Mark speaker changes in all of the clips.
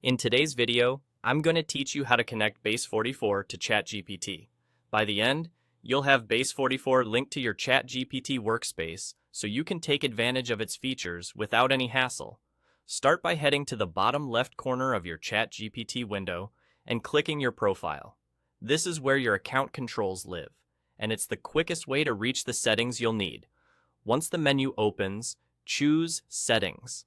Speaker 1: In today's video, I'm going to teach you how to connect Base44 to ChatGPT. By the end, you'll have Base44 linked to your ChatGPT workspace so you can take advantage of its features without any hassle. Start by heading to the bottom left corner of your ChatGPT window and clicking your profile. This is where your account controls live, and it's the quickest way to reach the settings you'll need. Once the menu opens, choose Settings.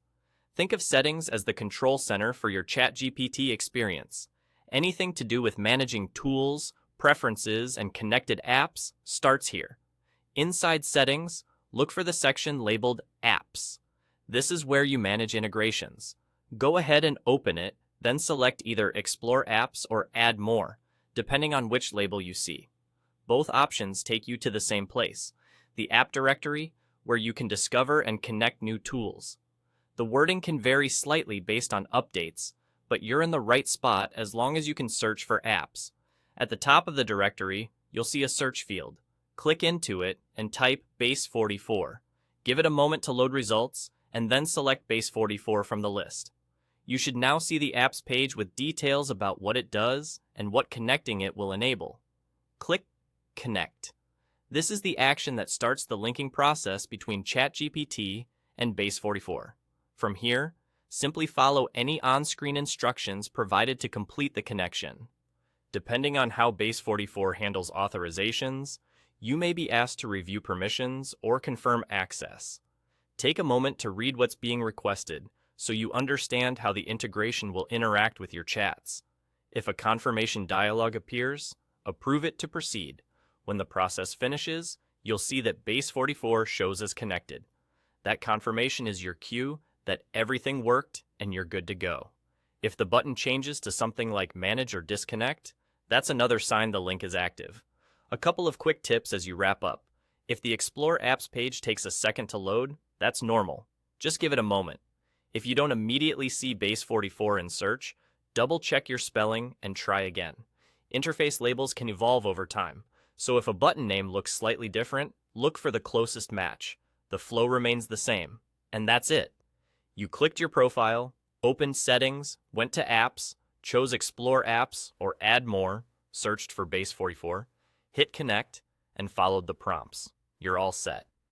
Speaker 1: Think of Settings as the control center for your ChatGPT experience. Anything to do with managing tools, preferences, and connected apps starts here. Inside Settings, look for the section labeled Apps. This is where you manage integrations. Go ahead and open it, then select either Explore Apps or Add More, depending on which label you see. Both options take you to the same place, the App Directory, where you can discover and connect new tools. The wording can vary slightly based on updates, but you're in the right spot as long as you can search for apps. At the top of the directory, you'll see a search field. Click into it and type Base44. Give it a moment to load results, and then select Base44 from the list. You should now see the apps page with details about what it does and what connecting it will enable. Click Connect. This is the action that starts the linking process between ChatGPT and Base44. From here, simply follow any on-screen instructions provided to complete the connection. Depending on how Base44 handles authorizations, you may be asked to review permissions or confirm access. Take a moment to read what's being requested so you understand how the integration will interact with your chats. If a confirmation dialog appears, approve it to proceed. When the process finishes, you'll see that Base44 shows as connected. That confirmation is your cue that everything worked and you're good to go. If the button changes to something like Manage or Disconnect, that's another sign the link is active. A couple of quick tips as you wrap up. If the Explore Apps page takes a second to load, that's normal. Just give it a moment. If you don't immediately see Base44 in search, double-check your spelling and try again. Interface labels can evolve over time, so if a button name looks slightly different, look for the closest match. The flow remains the same, and that's it. You clicked your profile, opened Settings, went to Apps, chose Explore Apps or Add More, searched for Base44, hit Connect, and followed the prompts. You're all set.